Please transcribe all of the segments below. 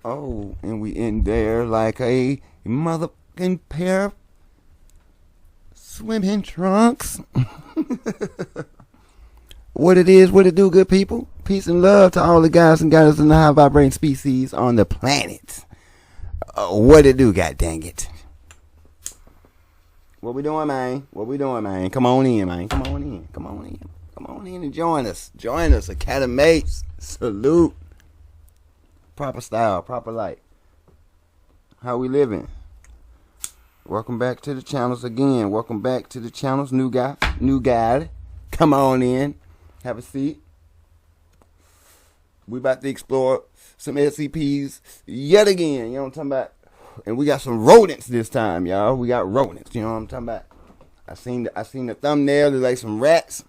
Oh, and we in there like a motherfucking pair of swimming trunks. What it is, what it do, good people. Peace and love to all the guys and gals in the high vibrating species on the planet. What it do, god dang it. What we doing, man? What we doing, man? Come on in, man. Come on in. Come on in. Come on in and join us. Join us, Academates. Salute. Proper style, proper light. How we living? Welcome back to the channels again. Welcome back to the channels. New guy, new guy. Come on in. Have a seat. We about to explore some SCPs yet again. You know what I'm talking about? And we got some rodents this time, y'all. We got rodents. You know what I'm talking about? I seen the thumbnail. There's like some rats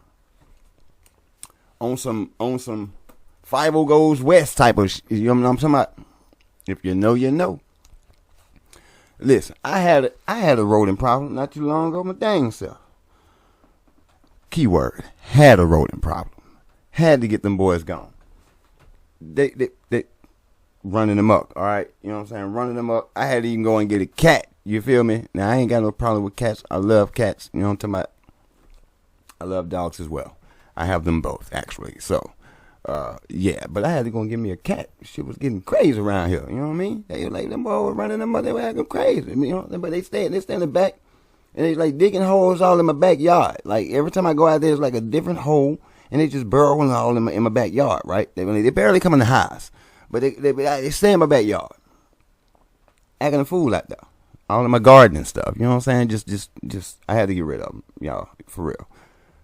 on some 50 goes west type of you know what I'm talking about? If you know, you know. Listen, I had a rodent problem not too long ago. My dang self. Keyword: had a rodent problem. Had to get them boys gone. They running them up. All right, you know what I'm saying? Running them up. I had to even go and get a cat. You feel me? Now I ain't got no problem with cats. I love cats. You know what I'm talking about? I love dogs as well. I have them both actually. So, yeah. But I had to go and get me a cat. Shit was getting crazy around here. You know what I mean? They were like them boys running them up. They were acting crazy. You know, but they stand in the back. And they like digging holes all in my backyard. Like every time I go out there, it's like a different hole, and they just burrowing all in my backyard. Right? They barely come in the house, but they stay in my backyard, acting a fool out there, all in my garden and stuff. You know what I'm saying? Just I had to get rid of them, y'all, for real.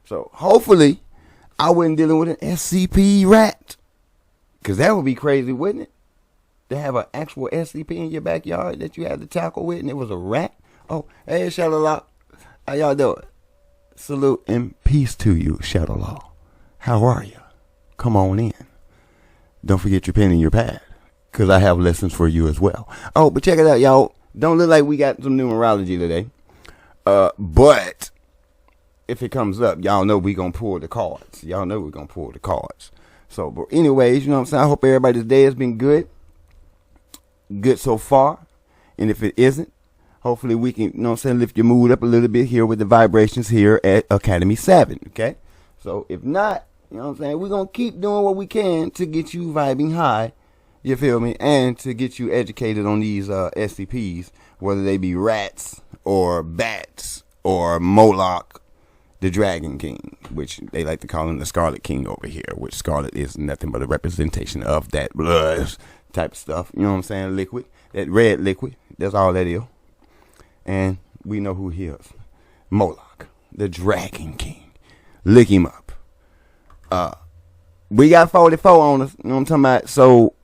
So hopefully, I wasn't dealing with an SCP rat, cause that would be crazy, wouldn't it? To have an actual SCP in your backyard that you had to tackle with, and it was a rat. Oh, hey, Shadow Law. How y'all doing? Salute and peace to you, Shadow Law. How are you? Come on in. Don't forget your pen and your pad, because I have lessons for you as well. Oh, but check it out, y'all. Don't look like we got some numerology today. But if it comes up, y'all know we going to pull the cards. Y'all know we're going to pull the cards. So, but anyways, you know what I'm saying? I hope everybody's day has been good. Good so far. And if it isn't, hopefully we can, you know what I'm saying, lift your mood up a little bit here with the vibrations here at Academy 7, okay? So if not, you know what I'm saying, we're going to keep doing what we can to get you vibing high, you feel me, and to get you educated on these SCPs, whether they be rats or bats or Moloch, the Dragon King, which they like to call him the Scarlet King over here, which Scarlet is nothing but a representation of that blood type of stuff, you know what I'm saying, liquid, that red liquid, that's all that is. And we know who he is. Moloch, the Dragon King. Lick him up. We got 44 on us. You know what I'm talking about? So,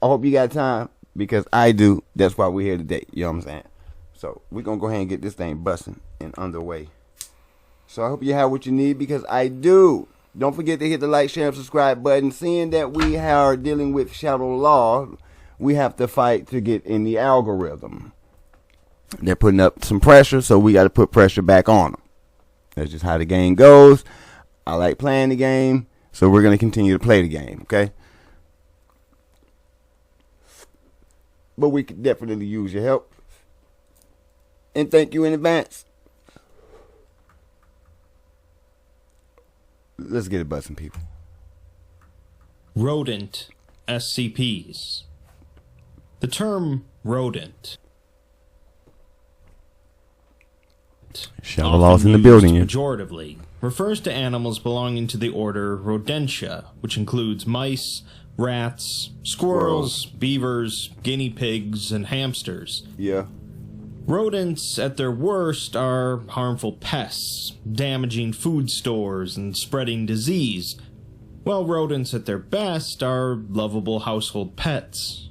I hope you got time. Because I do. That's why we're here today. You know what I'm saying? So, we're going to go ahead and get this thing busting and underway. So, I hope you have what you need. Because I do. Don't forget to hit the like, share, and subscribe button. Seeing that we are dealing with Shadow Law, we have to fight to get in the algorithm. They're putting up some pressure, so we got to put pressure back on them. That's just how the game goes. I like playing the game, so we're going to continue to play the game, okay? But we could definitely use your help. And thank you in advance. Let's get it busting, people. Rodent SCPs. The term rodent, Shadow Law's in the building. Pejoratively, refers to animals belonging to the order Rodentia, which includes mice, rats, squirrels, beavers, guinea pigs, and hamsters. Yeah. Rodents, at their worst, are harmful pests, damaging food stores and spreading disease, while rodents at their best are lovable household pets.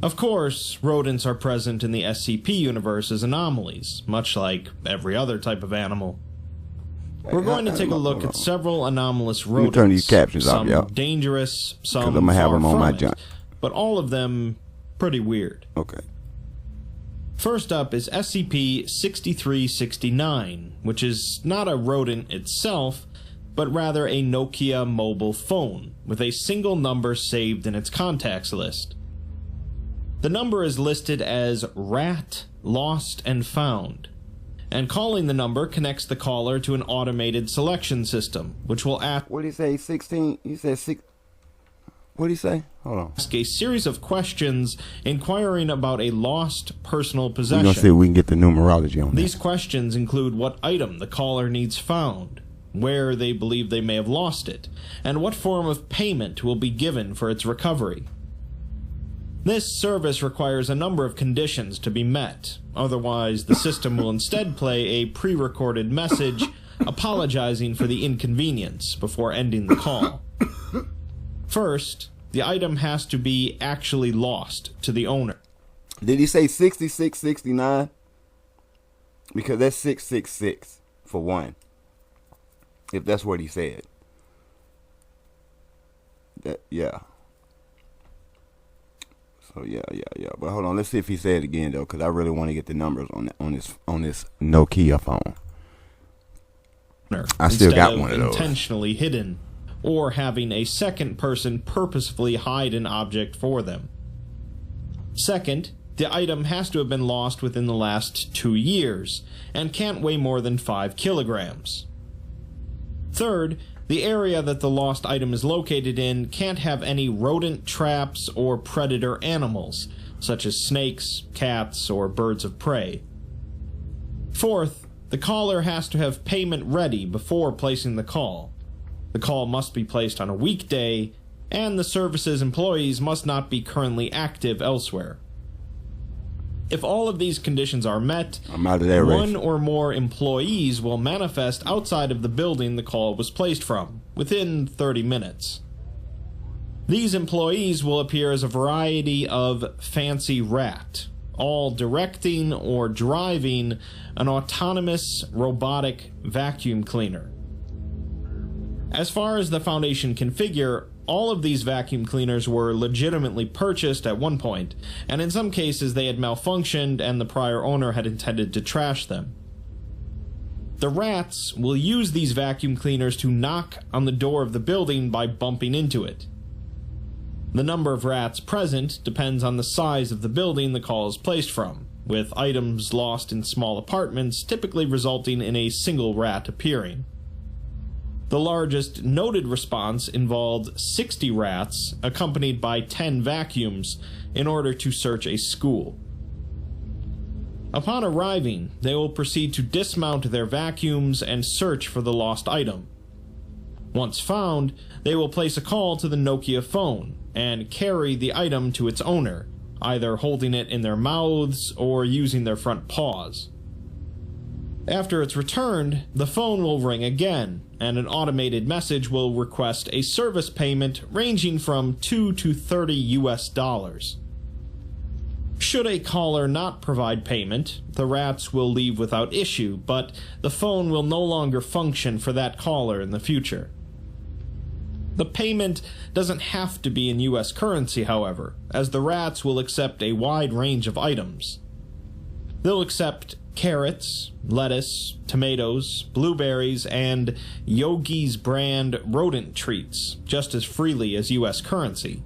Of course, rodents are present in the SCP universe as anomalies, much like every other type of animal. We're going to take a look at several anomalous rodents. Turn these captions off, y'all. Some dangerous, some I'm gonna have far them on from my it, junk. but all of them pretty weird. Okay. First up is SCP-6369, which is not a rodent itself, but rather a Nokia mobile phone, with a single number saved in its contacts list. The number is listed as rat lost and found, and calling the number connects the caller to an automated selection system, which will ask What did he say? 16? You said 6. What did he say? Hold on. a series of questions inquiring about a lost personal We're possession. going to see if we can get the numerology on These that. questions include what item the caller needs found, where they believe they may have lost it, and what form of payment will be given for its recovery. This service requires a number of conditions to be met, otherwise the system will instead play a pre-recorded message apologizing for the inconvenience before ending the call. First, the item has to be actually lost to the owner. Did he say 6669? Because that's 666 for one. If that's what he said. That, yeah. So yeah. But hold on, let's see if he said it again though, because I really want to get the numbers on this Nokia phone. I still got one of those. Intentionally hidden, or having a second person purposefully hide an object for them. Second, the item has to have been lost within the last 2 years, and can't weigh more than 5 kilograms. Third, the area that the lost item is located in can't have any rodent traps or predator animals, such as snakes, cats, or birds of prey. Fourth, the caller has to have payment ready before placing the call. The call must be placed on a weekday, and the service's employees must not be currently active elsewhere. If all of these conditions are met, I'm out of that race. one or more employees will manifest outside of the building the call was placed from, within 30 minutes. These employees will appear as a variety of fancy rat, all directing or driving an autonomous robotic vacuum cleaner. As far as the Foundation can figure, all of these vacuum cleaners were legitimately purchased at one point, and in some cases they had malfunctioned and the prior owner had intended to trash them. The rats will use these vacuum cleaners to knock on the door of the building by bumping into it. The number of rats present depends on the size of the building the call is placed from, with items lost in small apartments typically resulting in a single rat appearing. The largest noted response involved 60 rats accompanied by 10 vacuums in order to search a school. Upon arriving, they will proceed to dismount their vacuums and search for the lost item. Once found, they will place a call to the Nokia phone and carry the item to its owner, either holding it in their mouths or using their front paws. After it's returned, the phone will ring again, and an automated message will request a service payment ranging from $2 to $30. Should a caller not provide payment, the rats will leave without issue, but the phone will no longer function for that caller in the future. The payment doesn't have to be in US currency, however, as the rats will accept a wide range of items. They'll accept carrots, lettuce, tomatoes, blueberries, and Yogi's brand rodent treats just as freely as US currency.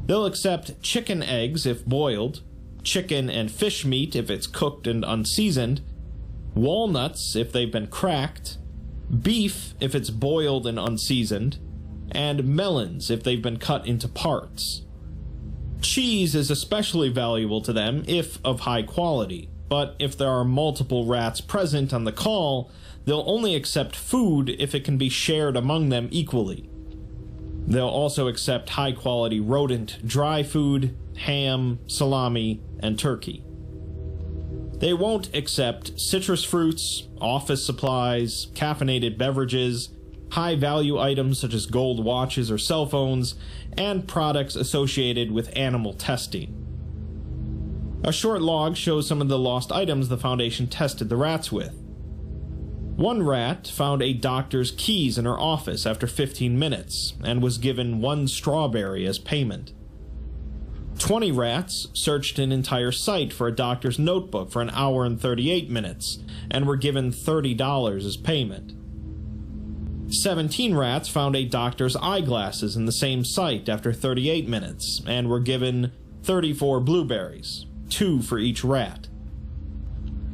They'll accept chicken eggs if boiled, chicken and fish meat if it's cooked and unseasoned, walnuts if they've been cracked, beef if it's boiled and unseasoned, and melons if they've been cut into parts. Cheese is especially valuable to them if of high quality, but if there are multiple rats present on the call, they'll only accept food if it can be shared among them equally. They'll also accept high-quality rodent dry food, ham, salami, and turkey. They won't accept citrus fruits, office supplies, caffeinated beverages, high-value items such as gold watches or cell phones, and products associated with animal testing. A short log shows some of the lost items the Foundation tested the rats with. One rat found a doctor's keys in her office after 15 minutes and was given 1 strawberry as payment. 20 rats searched an entire site for a doctor's notebook for 1 hour and 38 minutes and were given $30 as payment. 17 rats found a doctor's eyeglasses in the same site after 38 minutes and were given 34 blueberries, 2 for each rat.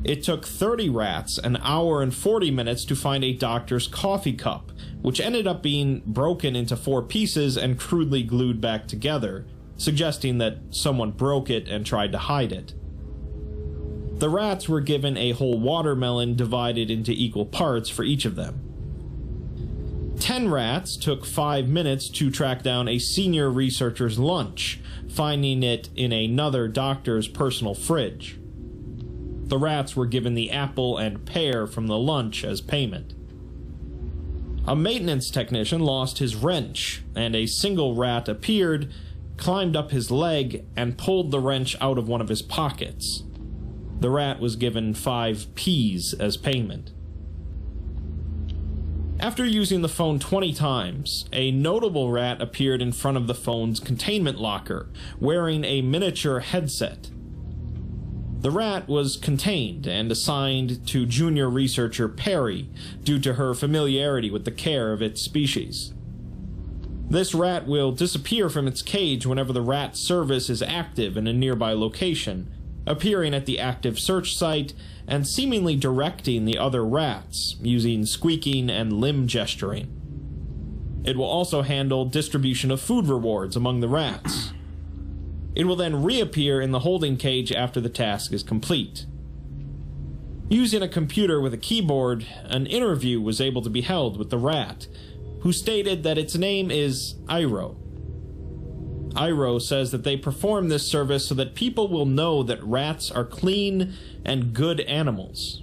It took 30 rats an hour and 40 minutes to find a doctor's coffee cup, which ended up being broken into 4 pieces and crudely glued back together, suggesting that someone broke it and tried to hide it. The rats were given a whole watermelon divided into equal parts for each of them. 10 rats took 5 minutes to track down a senior researcher's lunch, finding it in another doctor's personal fridge. The rats were given the apple and pear from the lunch as payment. A maintenance technician lost his wrench, and a single rat appeared, climbed up his leg, and pulled the wrench out of one of his pockets. The rat was given 5 peas as payment. After using the phone 20 times, a notable rat appeared in front of the phone's containment locker, wearing a miniature headset. The rat was contained and assigned to junior researcher Perry due to her familiarity with the care of its species. This rat will disappear from its cage whenever the rat service is active in a nearby location, appearing at the active search site and seemingly directing the other rats, using squeaking and limb gesturing. It will also handle distribution of food rewards among the rats. It will then reappear in the holding cage after the task is complete. Using a computer with a keyboard, an interview was able to be held with the rat, who stated that its name is Iro. Iro says that they perform this service so that people will know that rats are clean and good animals.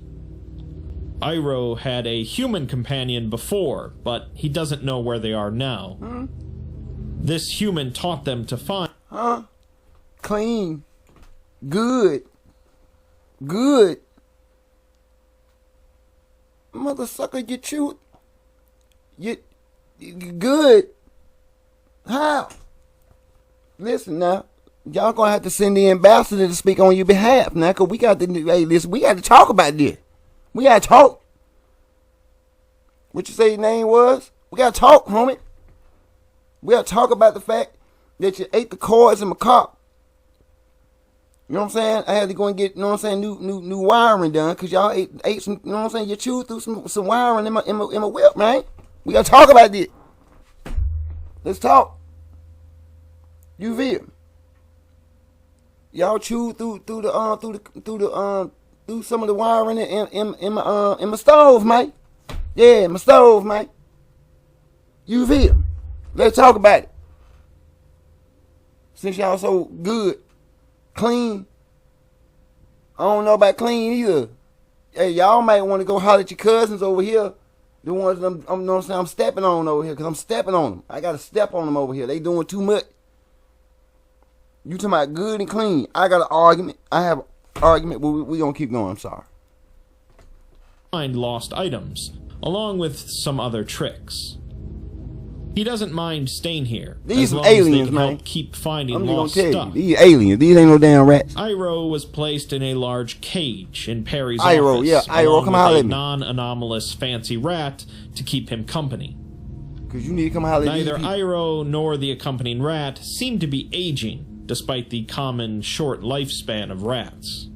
Iro had a human companion before, but he doesn't know where they are now. This human taught them to find... Clean. Good. Good. Mother sucker, you chewed. You good. How? Listen now. Y'all gonna have to send the ambassador to speak on your behalf now, cause we got to, hey, listen, we got to talk about this. We got to talk. What you say your name was? We got to talk, homie. We got to talk about the fact that you ate the cords in my car. You know what I'm saying? I had to go and get, you know what I'm saying, new wiring done, cause y'all ate some, you know what I'm saying, you chewed through some wiring in my whip, man. We got to talk about this. Let's talk. You feel? Y'all chewed through some of the wiring in my stove, mate. Yeah, my stove, mate. You feel? Let's talk about it. Since y'all so good, clean. I don't know about clean either. Hey, y'all might want to go holler at your cousins over here. The ones that I'm, you know what I'm saying, I'm stepping on over here, because I'm stepping on them. I got to step on them over here. They doing too much. You talking about good and clean. I got an argument. I have an argument, but we going to keep going. I'm sorry. Find lost items, along with some other tricks. He doesn't mind staying here. These are aliens, as man. help keep finding I'm lost just gonna tell stuff. you, these aliens. These ain't no damn rats. Iro was placed in a large cage in Perry's Iro, office, yeah, Iro, along come with holler a at me. non-anomalous fancy rat to keep him company. Because you need to come holler at these Neither people. Iro nor the accompanying rat seemed to be aging, despite the common short lifespan of rats.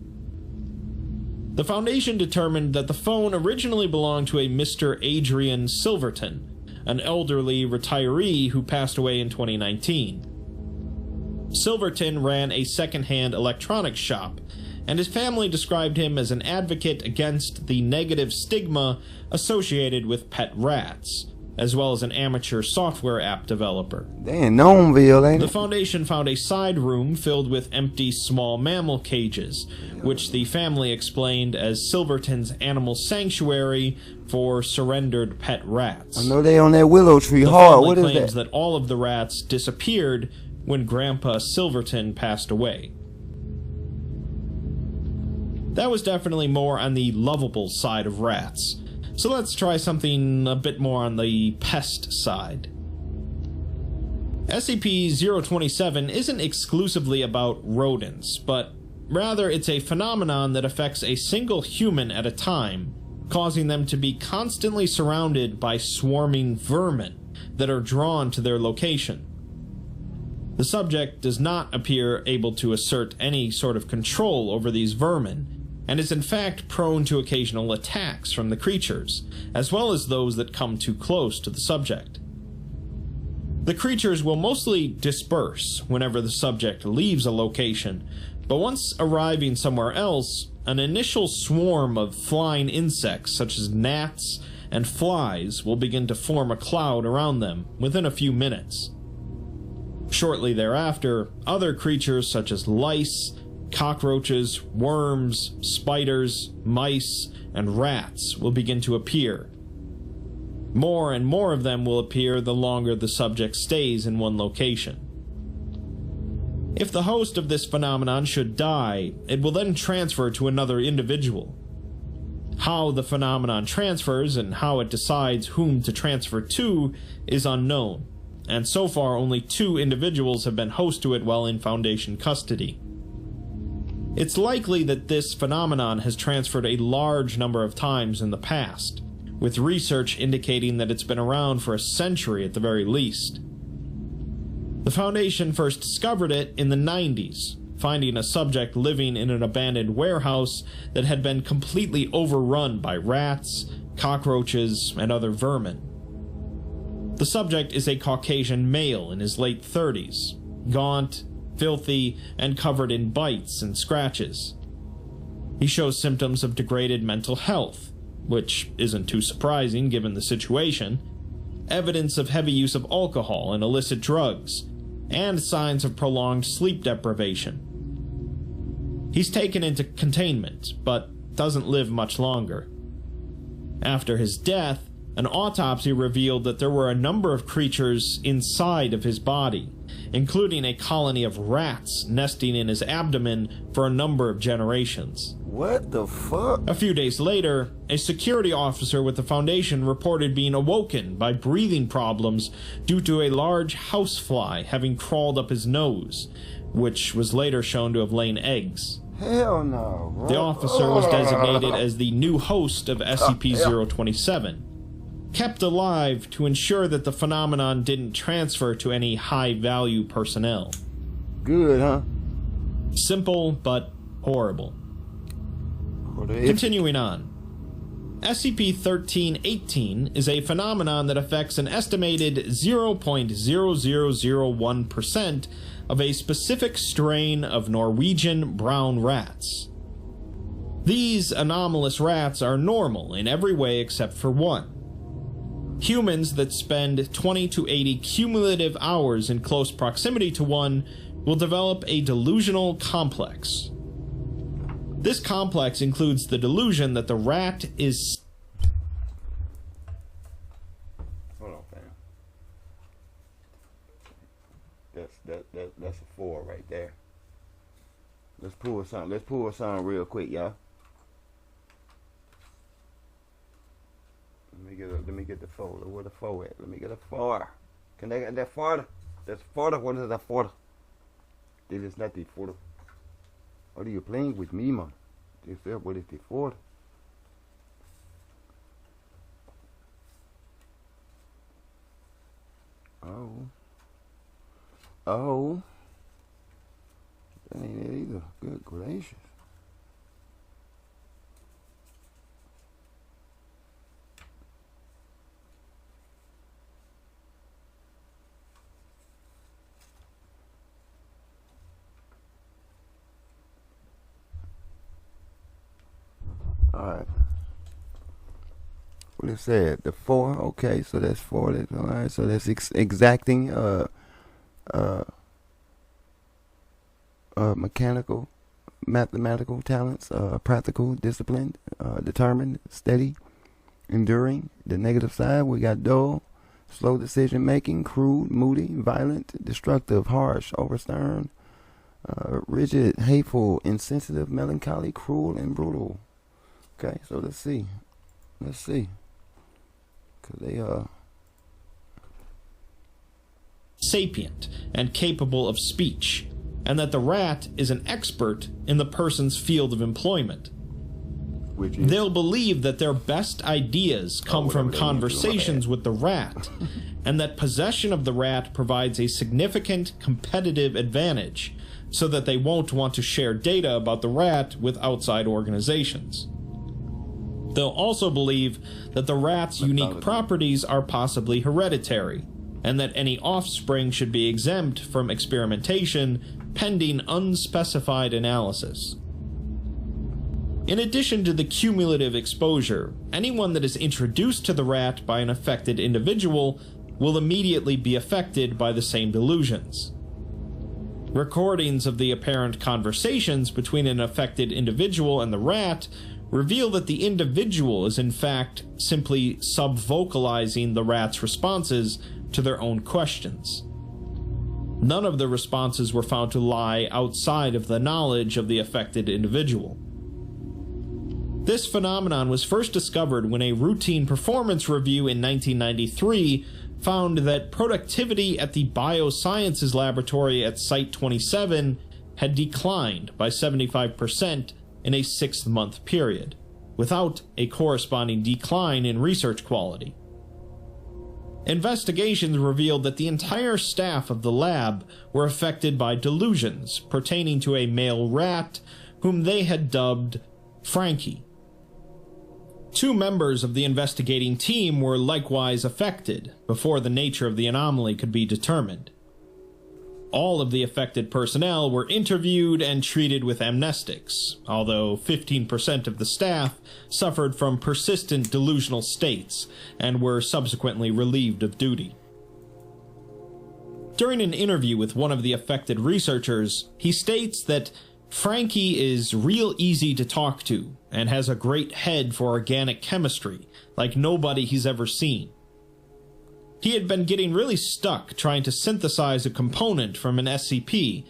The Foundation determined that the phone originally belonged to a Mr. Adrian Silverton, an elderly retiree who passed away in 2019. Silverton ran a second-hand electronics shop, and his family described him as an advocate against the negative stigma associated with pet rats, as well as an amateur software app developer. They in Gnomeville, ain't The it? Foundation found a side room filled with empty small mammal cages, which the family explained as Silverton's animal sanctuary for surrendered pet rats. I know they on that willow tree The hard. family What is claims that? that all of the rats disappeared when Grandpa Silverton passed away. That was definitely more on the lovable side of rats. So let's try something a bit more on the pest side. SCP-027 isn't exclusively about rodents, but rather it's a phenomenon that affects a single human at a time, causing them to be constantly surrounded by swarming vermin that are drawn to their location. The subject does not appear able to assert any sort of control over these vermin, and is in fact prone to occasional attacks from the creatures, as well as those that come too close to the subject. The creatures will mostly disperse whenever the subject leaves a location, but once arriving somewhere else, an initial swarm of flying insects such as gnats and flies will begin to form a cloud around them within a few minutes. Shortly thereafter, other creatures such as lice, cockroaches, worms, spiders, mice, and rats will begin to appear. More and more of them will appear the longer the subject stays in one location. If the host of this phenomenon should die, it will then transfer to another individual. How the phenomenon transfers and how it decides whom to transfer to is unknown, and so far only 2 individuals have been host to it while in Foundation custody. It's likely that this phenomenon has transferred a large number of times in the past, with research indicating that it's been around for a century at the very least. The Foundation first discovered it in the 90s, finding a subject living in an abandoned warehouse that had been completely overrun by rats, cockroaches, and other vermin. The subject is a Caucasian male in his late 30s, gaunt, filthy, and covered in bites and scratches. He shows symptoms of degraded mental health, which isn't too surprising given the situation, evidence of heavy use of alcohol and illicit drugs, and signs of prolonged sleep deprivation. He's taken into containment, but doesn't live much longer. After his death, an autopsy revealed that there were a number of creatures inside of his body, including a colony of rats nesting in his abdomen for a number of generations. What the fuck? A few days later, a security officer with the Foundation reported being awoken by breathing problems due to a large housefly having crawled up his nose, which was later shown to have laid eggs. Hell no, bro. The officer was designated as the new host of SCP-027, kept alive to ensure that the phenomenon didn't transfer to any high-value personnel. Good, huh? Simple, but horrible. Continuing on. SCP-1318 is a phenomenon that affects an estimated 0.0001% of a specific strain of Norwegian brown rats. These anomalous rats are normal in every way except for one. Humans that spend 20 to 80 cumulative hours in close proximity to one will develop a delusional complex. This complex includes the delusion that the rat is... Hold on, fam. That's a 4 right there. Let's pull something. Let's pull something real quick, y'all. Let me get the folder. Where the 4 at? Let me get a 4. Can I get that 4? That's 4. What is that 4? This is not the 4. What are you playing with me, man? What is the 4? Oh. That ain't it either. Good gracious. Alright. What it said? The 4? Okay, so that's 4. Alright, so that's exacting mechanical, mathematical talents, practical, disciplined, determined, steady, enduring. The negative side, we got dull, slow decision making, crude, moody, violent, destructive, harsh, overstern, rigid, hateful, insensitive, melancholy, cruel, and brutal. Okay, so let's see. Cause they sapient and capable of speech, and that the rat is an expert in the person's field of employment. Which is? They'll believe that their best ideas come from conversations with the rat, and that possession of the rat provides a significant competitive advantage, so that they won't want to share data about the rat with outside organizations. They'll also believe that the rat's unique properties are possibly hereditary, and that any offspring should be exempt from experimentation pending unspecified analysis. In addition to the cumulative exposure, anyone that is introduced to the rat by an affected individual will immediately be affected by the same delusions. Recordings of the apparent conversations between an affected individual and the rat reveal that the individual is in fact simply sub-vocalizing the rat's responses to their own questions. None of the responses were found to lie outside of the knowledge of the affected individual. This phenomenon was first discovered when a routine performance review in 1993 found that productivity at the Biosciences Laboratory at Site 27 had declined by 75% in a 6-month period, without a corresponding decline in research quality. Investigations revealed that the entire staff of the lab were affected by delusions pertaining to a male rat whom they had dubbed Frankie. 2 members of the investigating team were likewise affected before the nature of the anomaly could be determined. All of the affected personnel were interviewed and treated with amnestics, although 15% of the staff suffered from persistent delusional states and were subsequently relieved of duty. During an interview with one of the affected researchers, he states that Frankie is real easy to talk to and has a great head for organic chemistry, like nobody he's ever seen. He had been getting really stuck trying to synthesize a component from an SCP,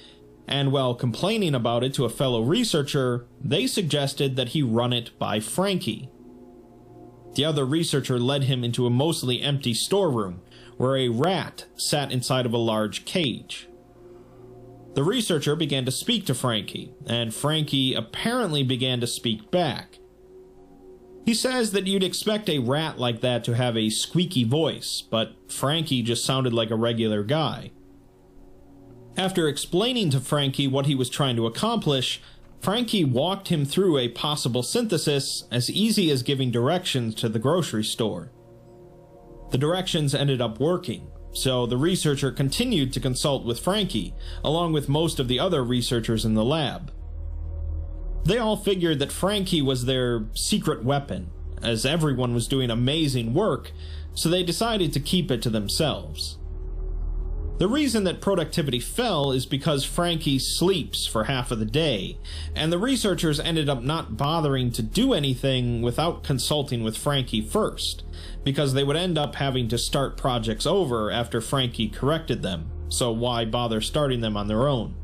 and while complaining about it to a fellow researcher, they suggested that he run it by Frankie. The other researcher led him into a mostly empty storeroom, where a rat sat inside of a large cage. The researcher began to speak to Frankie, and Frankie apparently began to speak back. He says that you'd expect a rat like that to have a squeaky voice, but Frankie just sounded like a regular guy. After explaining to Frankie what he was trying to accomplish, Frankie walked him through a possible synthesis as easy as giving directions to the grocery store. The directions ended up working, so the researcher continued to consult with Frankie, along with most of the other researchers in the lab. They all figured that Frankie was their secret weapon, as everyone was doing amazing work, so they decided to keep it to themselves. The reason that productivity fell is because Frankie sleeps for half of the day, and the researchers ended up not bothering to do anything without consulting with Frankie first, because they would end up having to start projects over after Frankie corrected them, so why bother starting them on their own?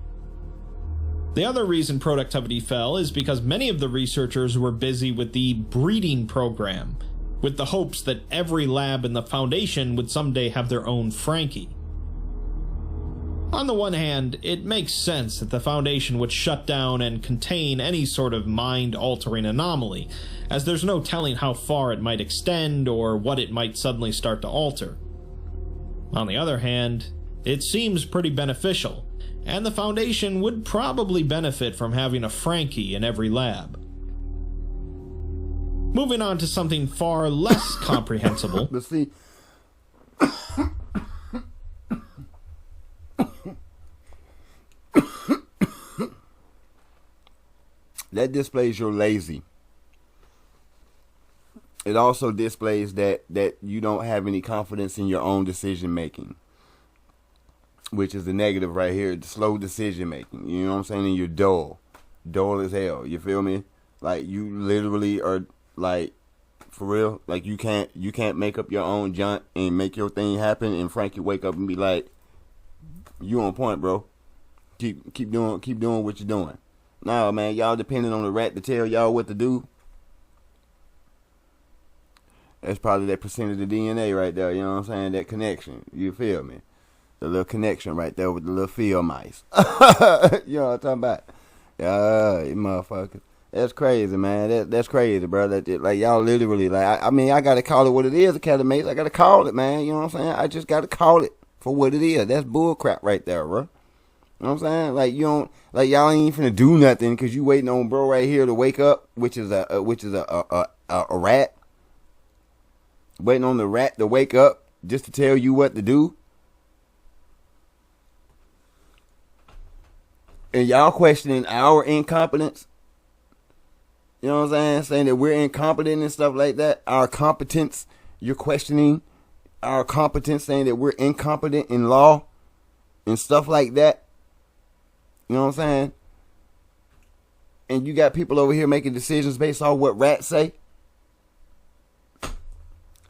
The other reason productivity fell is because many of the researchers were busy with the breeding program, with the hopes that every lab in the Foundation would someday have their own Frankie. On the one hand, it makes sense that the Foundation would shut down and contain any sort of mind-altering anomaly, as there's no telling how far it might extend or what it might suddenly start to alter. On the other hand, it seems pretty beneficial, and the Foundation would probably benefit from having a Frankie in every lab. Moving on to something far less comprehensible. But see, that displays you're lazy. It also displays that you don't have any confidence in your own decision making, which is the negative right here. Slow decision making. You know what I'm saying? And you're dull as hell. You feel me? Like, you literally are, like, for real. Like, you can't make up your own junk and make your thing happen. And Frankie wake up and be like, "You on point, bro. Keep doing what you're doing." Nah, man, y'all depending on the rat to tell y'all what to do. That's probably that percent of the DNA right there, you know what I'm saying? That connection, you feel me? The little connection right there with the little field mice. You know what I'm talking about? Yeah, you motherfuckers. That's crazy, man. That's crazy, bro. Like y'all literally, like I mean, I gotta call it what it is, Academy. I gotta call it, man. You know what I'm saying? I just gotta call it for what it is. That's bull crap right there, bro. You know what I'm saying? Like you don't, like y'all ain't finna do nothing because you waiting on bro right here to wake up, which is a rat. Waiting on the rat to wake up just to tell you what to do. And y'all questioning our incompetence. You know what I'm saying? Saying that we're incompetent and stuff like that. Our competence, you're questioning our competence, saying that we're incompetent in law and stuff like that. You know what I'm saying? And you got people over here making decisions based on what rats say.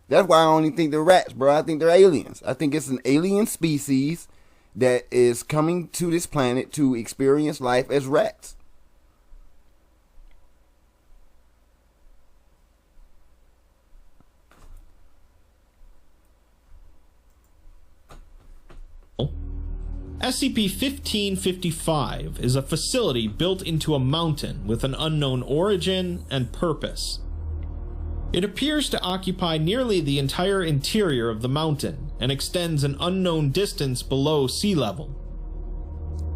That's why I don't even think they're rats, bro. I think they're aliens. I think it's an alien species that is coming to this planet to experience life as rats. SCP-1555 is a facility built into a mountain with an unknown origin and purpose. It appears to occupy nearly the entire interior of the mountain and extends an unknown distance below sea level.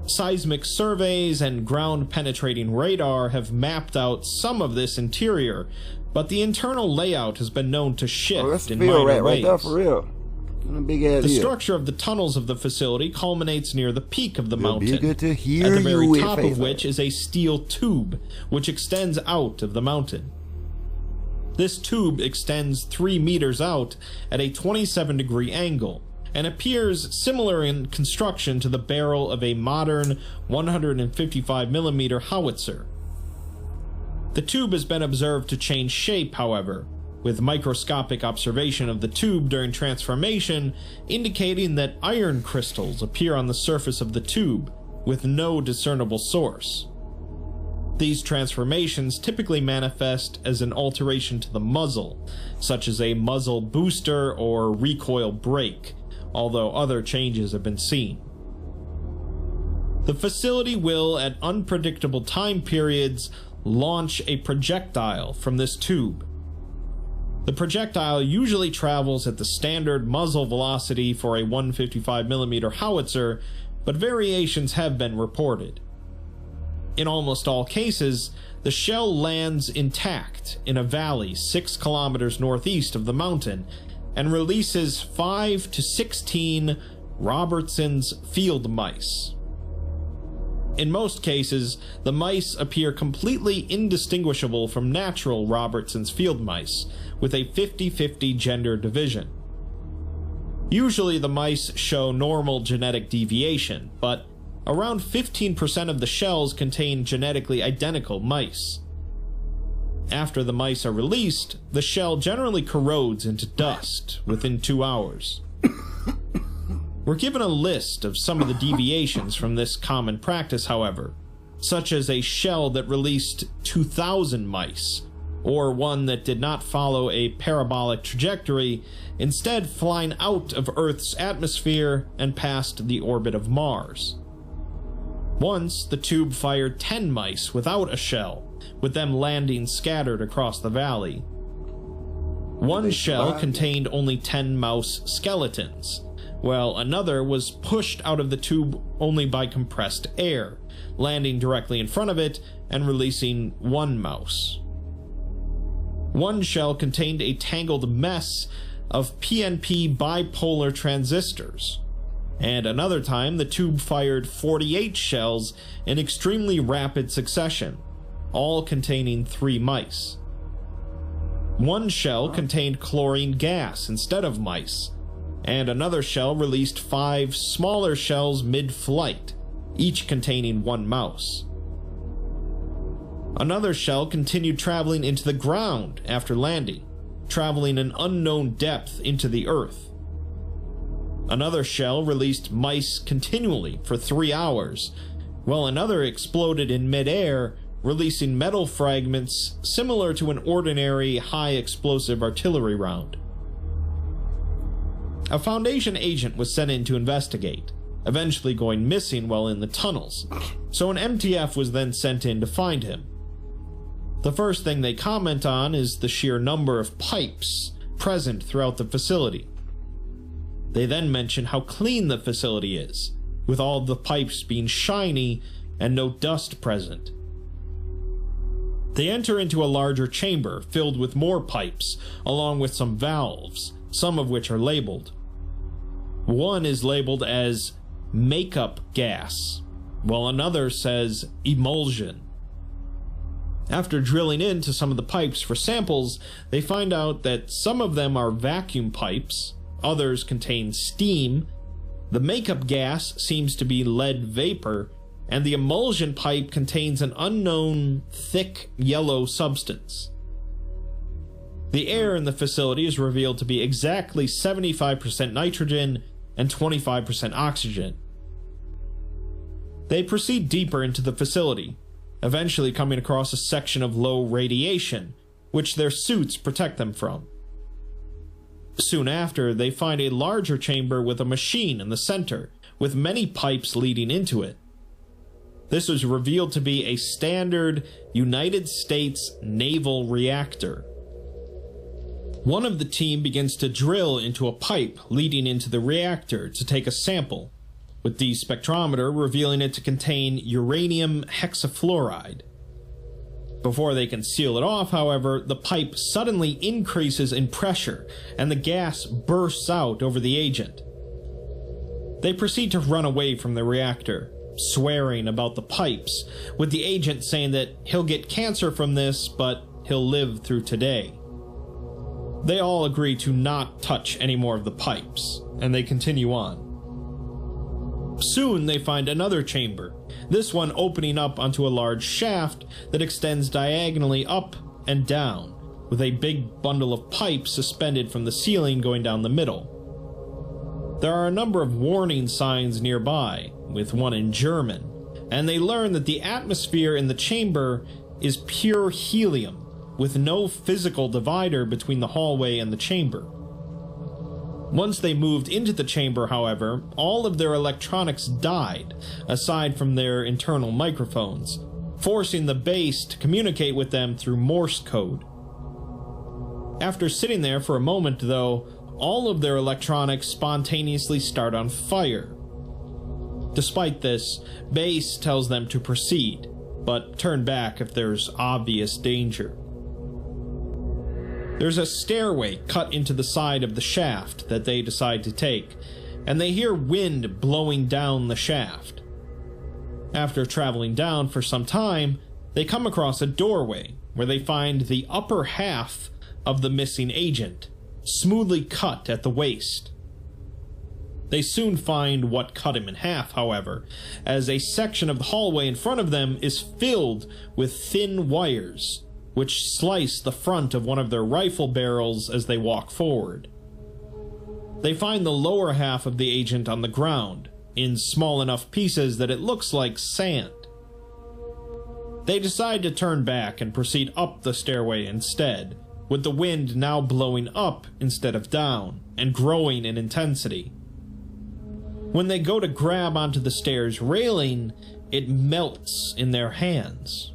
Seismic surveys and ground-penetrating radar have mapped out some of this interior, but the internal layout has been known to shift in minor ways. Right there, for real. The structure of the tunnels of the facility culminates near the peak of the mountain, good to hear at the very you top of which is a steel tube, which extends out of the mountain. This tube extends 3 meters out at a 27-degree angle, and appears similar in construction to the barrel of a modern 155mm howitzer. The tube has been observed to change shape, however, with microscopic observation of the tube during transformation indicating that iron crystals appear on the surface of the tube with no discernible source. These transformations typically manifest as an alteration to the muzzle, such as a muzzle booster or recoil brake, although other changes have been seen. The facility will, at unpredictable time periods, launch a projectile from this tube. The projectile usually travels at the standard muzzle velocity for a 155mm howitzer, but variations have been reported. In almost all cases, the shell lands intact in a valley 6 kilometers northeast of the mountain and releases 5 to 16 Robertson's field mice. In most cases, the mice appear completely indistinguishable from natural Robertson's field mice, with a 50-50 gender division. Usually the mice show normal genetic deviation, but around 15% of the shells contain genetically identical mice. After the mice are released, the shell generally corrodes into dust within 2 hours. We're given a list of some of the deviations from this common practice, however, such as a shell that released 2,000 mice, or one that did not follow a parabolic trajectory, instead flying out of Earth's atmosphere and past the orbit of Mars. Once, the tube fired 10 mice without a shell, with them landing scattered across the valley. One shell contained only 10 mouse skeletons, while another was pushed out of the tube only by compressed air, landing directly in front of it and releasing 1 mouse. One shell contained a tangled mess of PNP bipolar transistors, and another time the tube fired 48 shells in extremely rapid succession, all containing 3 mice. One shell contained chlorine gas instead of mice, and another shell released 5 smaller shells mid-flight, each containing 1 mouse. Another shell continued traveling into the ground after landing, traveling an unknown depth into the earth. Another shell released mice continually for 3 hours, while another exploded in mid-air, releasing metal fragments similar to an ordinary high-explosive artillery round. A Foundation agent was sent in to investigate, eventually going missing while in the tunnels, so an MTF was then sent in to find him. The first thing they comment on is the sheer number of pipes present throughout the facility. They then mention how clean the facility is, with all of the pipes being shiny and no dust present. They enter into a larger chamber filled with more pipes, along with some valves, some of which are labeled. One is labeled as makeup gas, while another says emulsion. After drilling into some of the pipes for samples, they find out that some of them are vacuum pipes, others contain steam, the makeup gas seems to be lead vapor, and the emulsion pipe contains an unknown, thick, yellow substance. The air in the facility is revealed to be exactly 75% nitrogen and 25% oxygen. They proceed deeper into the facility, eventually coming across a section of low radiation, which their suits protect them from. Soon after, they find a larger chamber with a machine in the center, with many pipes leading into it. This was revealed to be a standard United States naval reactor. One of the team begins to drill into a pipe leading into the reactor to take a sample, with the spectrometer revealing it to contain uranium hexafluoride. Before they can seal it off, however, the pipe suddenly increases in pressure, and the gas bursts out over the agent. They proceed to run away from the reactor, swearing about the pipes, with the agent saying that he'll get cancer from this, but he'll live through today. They all agree to not touch any more of the pipes, and they continue on. Soon they find another chamber, this one opening up onto a large shaft that extends diagonally up and down, with a big bundle of pipes suspended from the ceiling going down the middle. There are a number of warning signs nearby, with one in German, and they learn that the atmosphere in the chamber is pure helium, with no physical divider between the hallway and the chamber. Once they moved into the chamber, however, all of their electronics died, aside from their internal microphones, forcing the base to communicate with them through Morse code. After sitting there for a moment, though, all of their electronics spontaneously start on fire. Despite this, base tells them to proceed, but turn back if there's obvious danger. There's a stairway cut into the side of the shaft that they decide to take, and they hear wind blowing down the shaft. After traveling down for some time, they come across a doorway where they find the upper half of the missing agent, smoothly cut at the waist. They soon find what cut him in half, however, as a section of the hallway in front of them is filled with thin wires, which slice the front of one of their rifle barrels as they walk forward. They find the lower half of the agent on the ground, in small enough pieces that it looks like sand. They decide to turn back and proceed up the stairway instead, with the wind now blowing up instead of down, and growing in intensity. When they go to grab onto the stairs railing, it melts in their hands.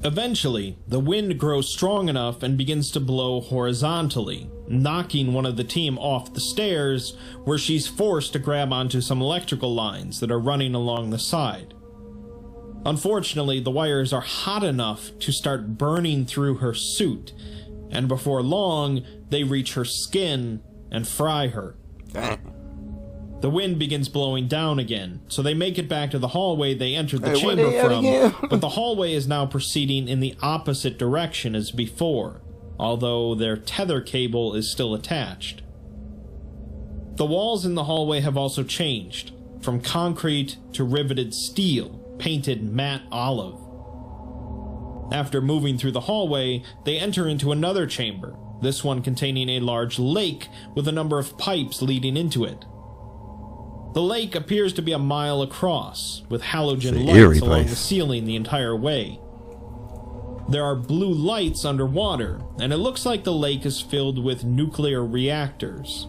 Eventually, the wind grows strong enough and begins to blow horizontally, knocking one of the team off the stairs, where she's forced to grab onto some electrical lines that are running along the side. Unfortunately, the wires are hot enough to start burning through her suit, and before long, they reach her skin and fry her. The wind begins blowing down again, so they make it back to the hallway they entered the chamber from, but the hallway is now proceeding in the opposite direction as before, although their tether cable is still attached. The walls in the hallway have also changed, from concrete to riveted steel, painted matte olive. After moving through the hallway, they enter into another chamber, this one containing a large lake with a number of pipes leading into it. The lake appears to be a mile across, with halogen lights along the ceiling the entire way. There are blue lights underwater, and it looks like the lake is filled with nuclear reactors.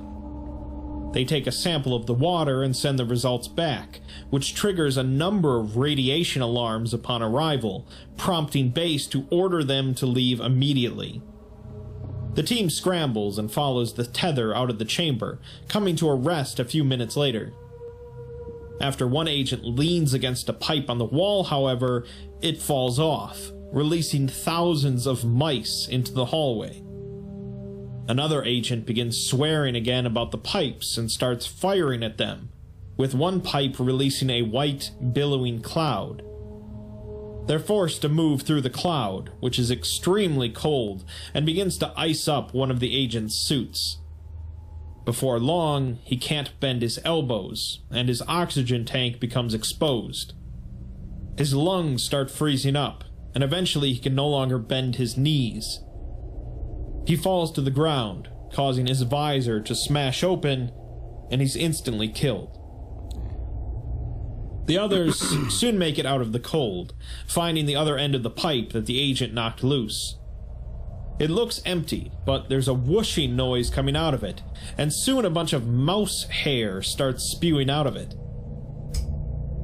They take a sample of the water and send the results back, which triggers a number of radiation alarms upon arrival, prompting base to order them to leave immediately. The team scrambles and follows the tether out of the chamber, coming to a rest a few minutes later. After one agent leans against a pipe on the wall, however, it falls off, releasing thousands of mice into the hallway. Another agent begins swearing again about the pipes and starts firing at them, with one pipe releasing a white, billowing cloud. They're forced to move through the cloud, which is extremely cold, and begins to ice up one of the agent's suits. Before long, he can't bend his elbows, and his oxygen tank becomes exposed. His lungs start freezing up, and eventually he can no longer bend his knees. He falls to the ground, causing his visor to smash open, and he's instantly killed. The others soon make it out of the cold, finding the other end of the pipe that the agent knocked loose. It looks empty, but there's a whooshing noise coming out of it, and soon a bunch of mouse hair starts spewing out of it.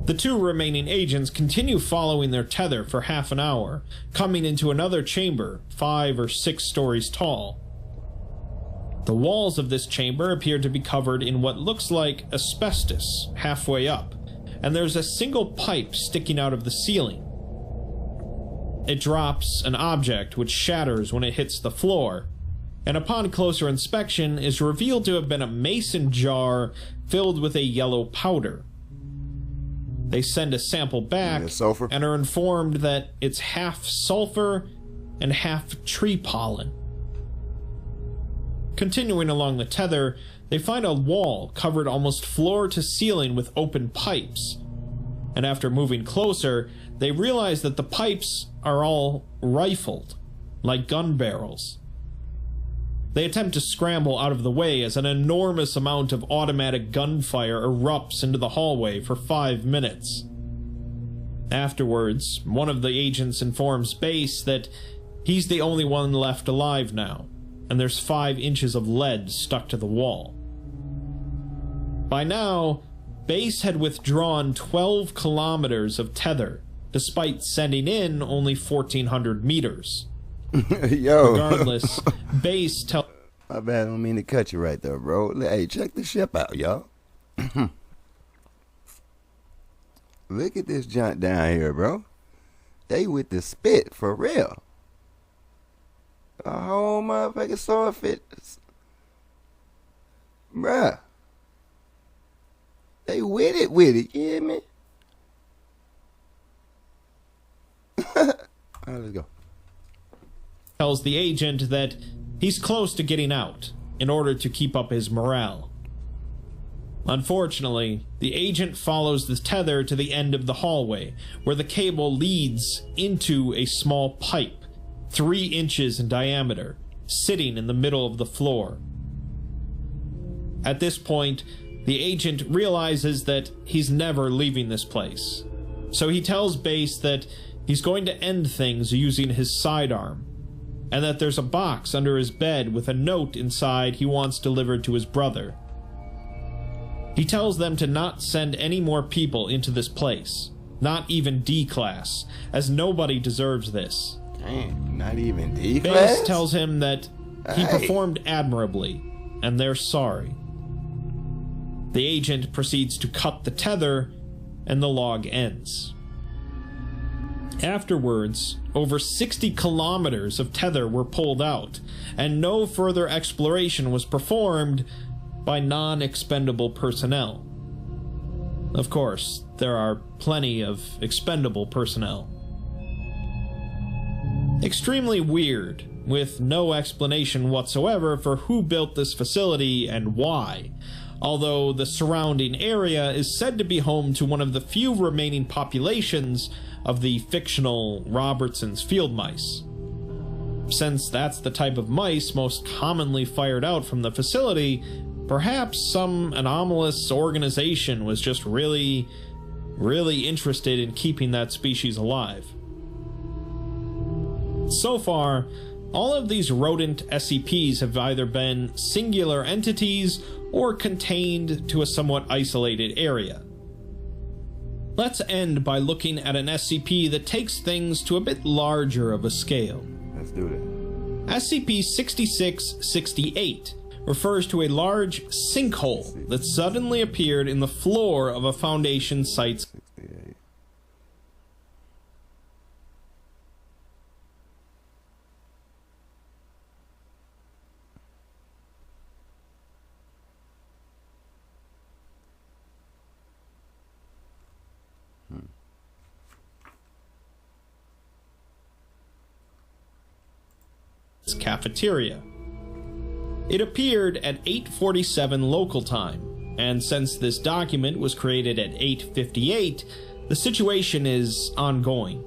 The two remaining agents continue following their tether for half an hour, coming into another chamber, 5 or 6 stories tall. The walls of this chamber appear to be covered in what looks like asbestos halfway up, and there's a single pipe sticking out of the ceiling. It drops an object which shatters when it hits the floor, and upon closer inspection is revealed to have been a mason jar filled with a yellow powder. They send a sample back and are informed that it's half sulfur and half tree pollen. Continuing along the tether, they find a wall covered almost floor to ceiling with open pipes, and after moving closer, they realize that the pipes are all rifled, like gun barrels. They attempt to scramble out of the way as an enormous amount of automatic gunfire erupts into the hallway for 5 minutes. Afterwards, one of the agents informs Base that he's the only one left alive now, and there's 5 inches of lead stuck to the wall. By now, Base had withdrawn 12 kilometers of tether, despite sending in only 1,400 meters. Yo. Regardless, Base tells... My bad, I don't mean to cut you right there, bro. Hey, check the ship out, y'all. Look at this junk down here, bro. They with the spit, for real. A whole motherfucking swordfish. Bruh. They with it, you hear me? Alright, let's go. Tells the agent that he's close to getting out in order to keep up his morale. Unfortunately, the agent follows the tether to the end of the hallway, where the cable leads into a small pipe, 3 inches in diameter, sitting in the middle of the floor. At this point, the agent realizes that he's never leaving this place, so he tells Base that he's going to end things using his sidearm, and that there's a box under his bed with a note inside he wants delivered to his brother. He tells them to not send any more people into this place, not even D-Class, as nobody deserves this. Damn, not even D-Class? Base tells him that he performed admirably, and they're sorry. The agent proceeds to cut the tether, and the log ends. Afterwards, over 60 kilometers of tether were pulled out, and no further exploration was performed by non-expendable personnel. Of course, there are plenty of expendable personnel. Extremely weird, with no explanation whatsoever for who built this facility and why, although the surrounding area is said to be home to one of the few remaining populations of the fictional Robertson's field mice. Since that's the type of mice most commonly fired out from the facility, perhaps some anomalous organization was just really interested in keeping that species alive. So far, all of these rodent SCPs have either been singular entities or contained to a somewhat isolated area. Let's end by looking at an SCP that takes things to a bit larger of a scale. Let's do that. SCP-6668 refers to a large sinkhole that suddenly appeared in the floor of a Foundation site's. 68. Cafeteria. It appeared at 8:47 local time, and since this document was created at 8:58, the situation is ongoing.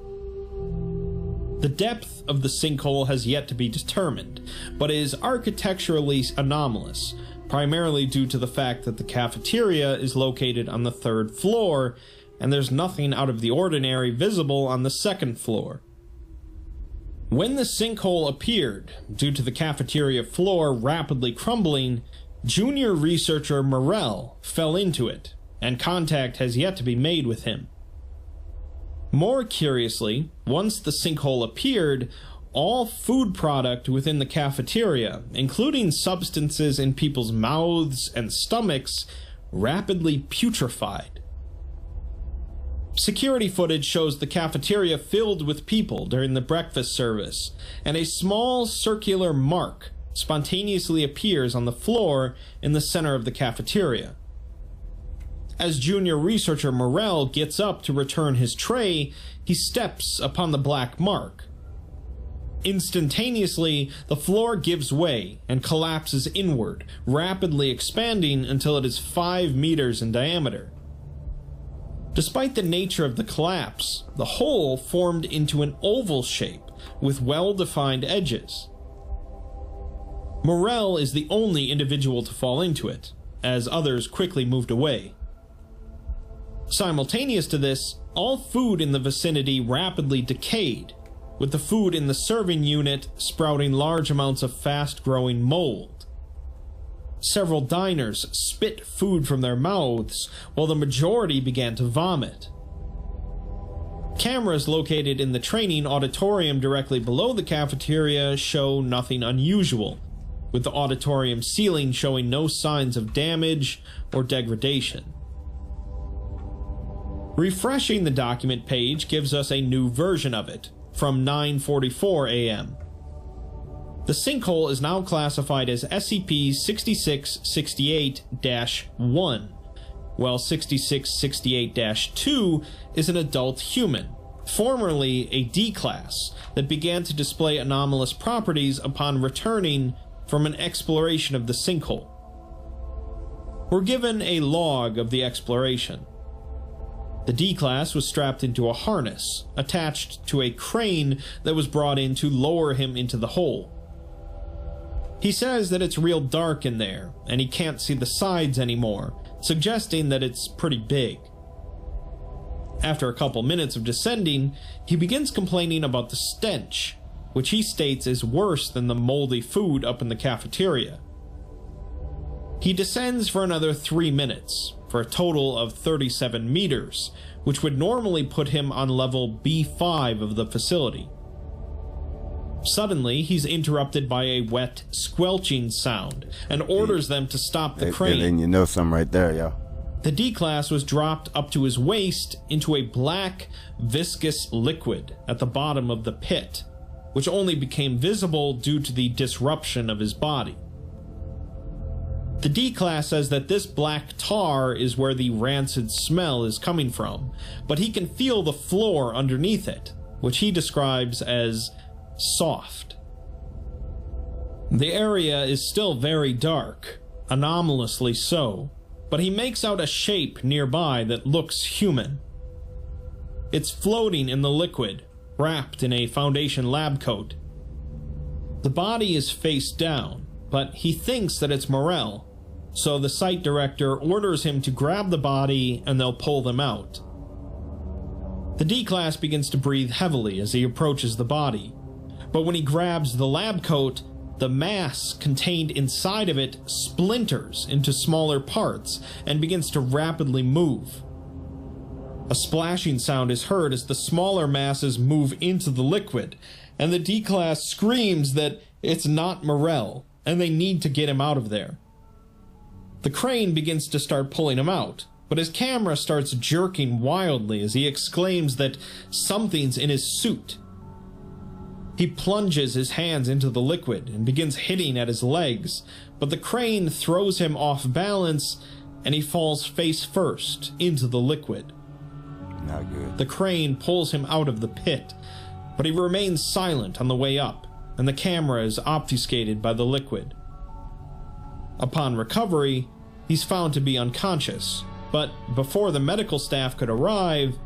The depth of the sinkhole has yet to be determined, but is architecturally anomalous, primarily due to the fact that the cafeteria is located on the 3rd floor, and there's nothing out of the ordinary visible on the 2nd floor. When the sinkhole appeared, due to the cafeteria floor rapidly crumbling, junior researcher Morell fell into it, and contact has yet to be made with him. More curiously, once the sinkhole appeared, all food product within the cafeteria, including substances in people's mouths and stomachs, rapidly putrefied. Security footage shows the cafeteria filled with people during the breakfast service, and a small circular mark spontaneously appears on the floor in the center of the cafeteria. As junior researcher Morell gets up to return his tray, he steps upon the black mark. Instantaneously, the floor gives way and collapses inward, rapidly expanding until it is 5 meters in diameter. Despite the nature of the collapse, the hole formed into an oval shape with well-defined edges. Morell is the only individual to fall into it, as others quickly moved away. Simultaneous to this, all food in the vicinity rapidly decayed, with the food in the serving unit sprouting large amounts of fast-growing mold. Several diners spit food from their mouths, while the majority began to vomit. Cameras located in the training auditorium directly below the cafeteria show nothing unusual, with the auditorium ceiling showing no signs of damage or degradation. Refreshing the document page gives us a new version of it, from 9:44 a.m. The sinkhole is now classified as SCP-6668-1, while 6668-2 is an adult human, formerly a D-class, that began to display anomalous properties upon returning from an exploration of the sinkhole. We're given a log of the exploration. The D-class was strapped into a harness, attached to a crane that was brought in to lower him into the hole. He says that it's real dark in there, and he can't see the sides anymore, suggesting that it's pretty big. After a couple minutes of descending, he begins complaining about the stench, which he states is worse than the moldy food up in the cafeteria. He descends for another 3 minutes, for a total of 37 meters, which would normally put him on level B5 of the facility. Suddenly, he's interrupted by a wet, squelching sound, and orders them to stop the crane. And you know something right there, yo. The D-class was dropped up to his waist into a black, viscous liquid at the bottom of the pit, which only became visible due to the disruption of his body. The D-class says that this black tar is where the rancid smell is coming from, but he can feel the floor underneath it, which he describes as soft. The area is still very dark, anomalously so, but he makes out a shape nearby that looks human. It's floating in the liquid, wrapped in a Foundation lab coat. The body is face down, but he thinks that it's Morell, so the site director orders him to grab the body and they'll pull them out. The D-class begins to breathe heavily as he approaches the body, but when he grabs the lab coat, the mass contained inside of it splinters into smaller parts and begins to rapidly move. A splashing sound is heard as the smaller masses move into the liquid, and the D-Class screams that it's not Morell, and they need to get him out of there. The crane begins to start pulling him out, but his camera starts jerking wildly as he exclaims that something's in his suit. He plunges his hands into the liquid and begins hitting at his legs, but the crane throws him off balance and he falls face first into the liquid. Not good. The crane pulls him out of the pit, but he remains silent on the way up, and the camera is obfuscated by the liquid. Upon recovery, he's found to be unconscious, but before the medical staff could arrive,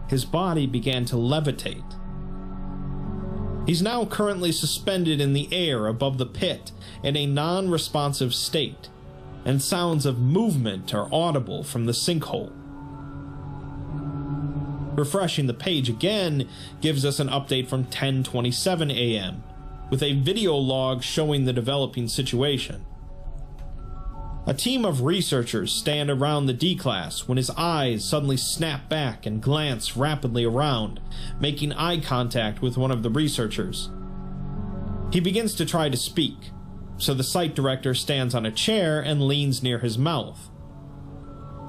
his body began to levitate. He's now currently suspended in the air above the pit in a non-responsive state, and sounds of movement are audible from the sinkhole. Refreshing the page again gives us an update from 10:27 a.m., with a video log showing the developing situation. A team of researchers stand around the D-Class when his eyes suddenly snap back and glance rapidly around, making eye contact with one of the researchers. He begins to try to speak, so the site director stands on a chair and leans near his mouth.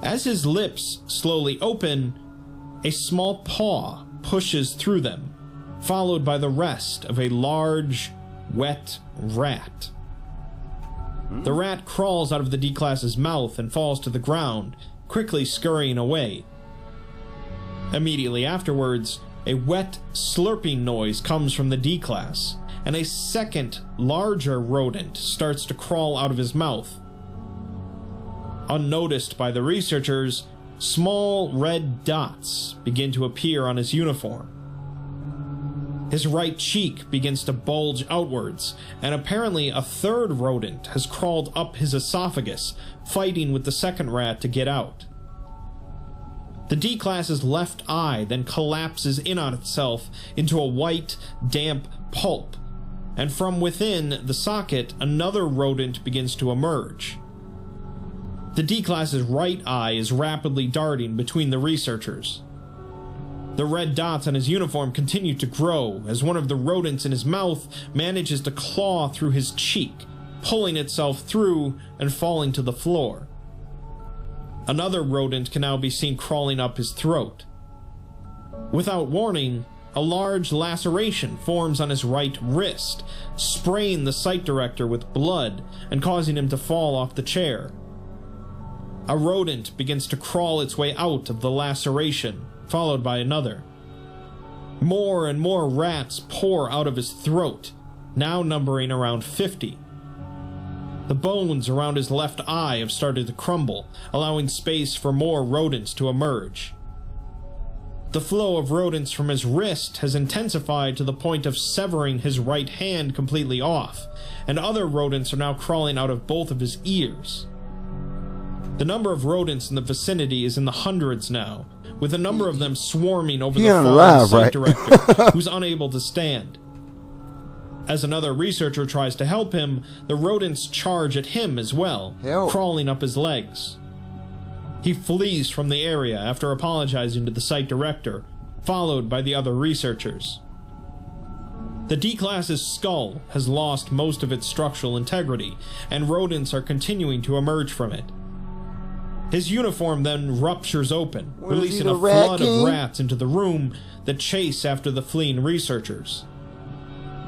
As his lips slowly open, a small paw pushes through them, followed by the rest of a large, wet rat. The rat crawls out of the D-Class's mouth and falls to the ground, quickly scurrying away. Immediately afterwards, a wet, slurping noise comes from the D-Class, and a second, larger rodent starts to crawl out of his mouth. Unnoticed by the researchers, small red dots begin to appear on his uniform. His right cheek begins to bulge outwards, and apparently a third rodent has crawled up his esophagus, fighting with the second rat to get out. The D-Class's left eye then collapses in on itself into a white, damp pulp, and from within the socket, another rodent begins to emerge. The D-Class's right eye is rapidly darting between the researchers. The red dots on his uniform continue to grow as one of the rodents in his mouth manages to claw through his cheek, pulling itself through and falling to the floor. Another rodent can now be seen crawling up his throat. Without warning, a large laceration forms on his right wrist, spraying the site director with blood and causing him to fall off the chair. A rodent begins to crawl its way out of the laceration, followed by another. More and more rats pour out of his throat, now numbering around 50. The bones around his left eye have started to crumble, allowing space for more rodents to emerge. The flow of rodents from his wrist has intensified to the point of severing his right hand completely off, and other rodents are now crawling out of both of his ears. The number of rodents in the vicinity is in the hundreds now, with a number of them swarming over the fallen site director, who's unable to stand. As another researcher tries to help him, the rodents charge at him as well, crawling up his legs. He flees from the area after apologizing to the site director, followed by the other researchers. The D-Class's skull has lost most of its structural integrity, and rodents are continuing to emerge from it. His uniform then ruptures open, releasing a flood of rats into the room that chase after the fleeing researchers.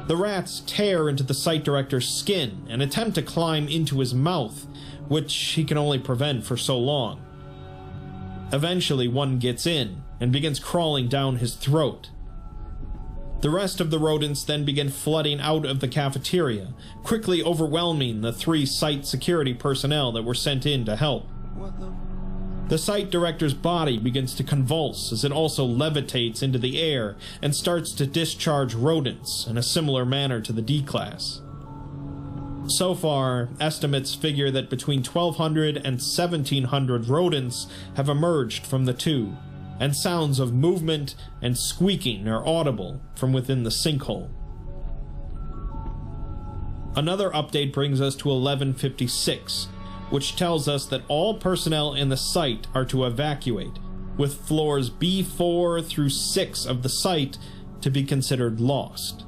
The rats tear into the site director's skin and attempt to climb into his mouth, which he can only prevent for so long. Eventually, one gets in and begins crawling down his throat. The rest of the rodents then begin flooding out of the cafeteria, quickly overwhelming the 3 site security personnel that were sent in to help. The site director's body begins to convulse as it also levitates into the air and starts to discharge rodents in a similar manner to the D-Class. So far, estimates figure that between 1,200 and 1,700 rodents have emerged from the two, and sounds of movement and squeaking are audible from within the sinkhole. Another update brings us to 1156, which tells us that all personnel in the site are to evacuate, with floors B4 through 6 of the site to be considered lost.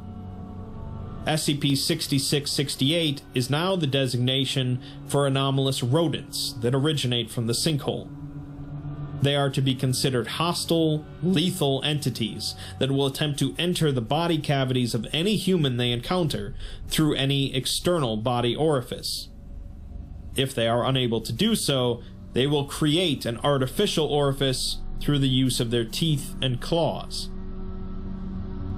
SCP-6668 is now the designation for anomalous rodents that originate from the sinkhole. They are to be considered hostile, lethal entities that will attempt to enter the body cavities of any human they encounter through any external body orifice. If they are unable to do so, they will create an artificial orifice through the use of their teeth and claws.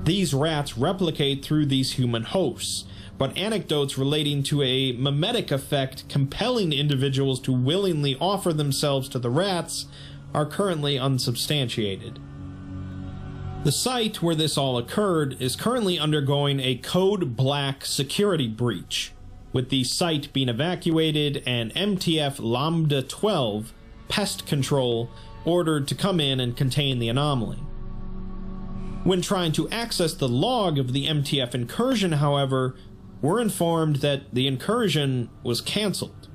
These rats replicate through these human hosts, but anecdotes relating to a mimetic effect compelling individuals to willingly offer themselves to the rats are currently unsubstantiated. The site where this all occurred is currently undergoing a Code Black security breach, with the site being evacuated and MTF Lambda 12 Pest Control ordered to come in and contain the anomaly. When trying to access the log of the MTF incursion, however, we're informed that the incursion was cancelled.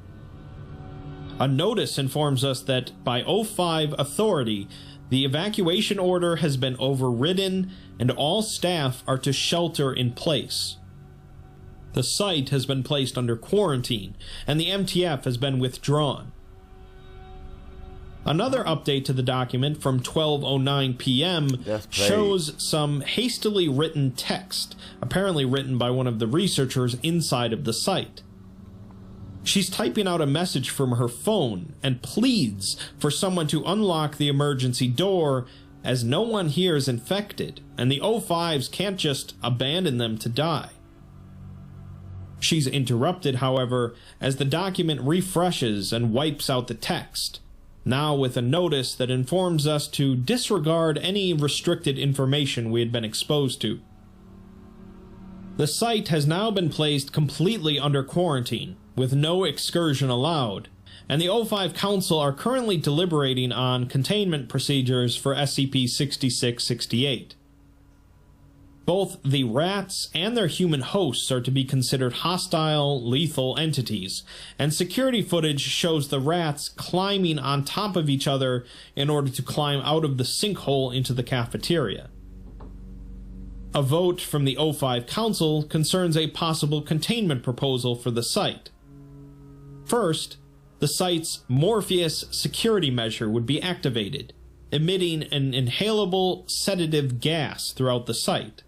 A notice informs us that by 05 authority, the evacuation order has been overridden and all staff are to shelter in place. The site has been placed under quarantine and the MTF has been withdrawn. Another update to the document from 12:09 p.m. shows some hastily written text, apparently written by one of the researchers inside of the site. She's typing out a message from her phone and pleads for someone to unlock the emergency door as no one here is infected and the O5s can't just abandon them to die. She's interrupted, however, as the document refreshes and wipes out the text, now with a notice that informs us to disregard any restricted information we had been exposed to. The site has now been placed completely under quarantine, with no excursion allowed, and the O5 Council are currently deliberating on containment procedures for SCP-6668. Both the rats and their human hosts are to be considered hostile, lethal entities, and security footage shows the rats climbing on top of each other in order to climb out of the sinkhole into the cafeteria. A vote from the O5 Council concerns a possible containment proposal for the site. First, the site's Morpheus security measure would be activated, emitting an inhalable sedative gas throughout the site.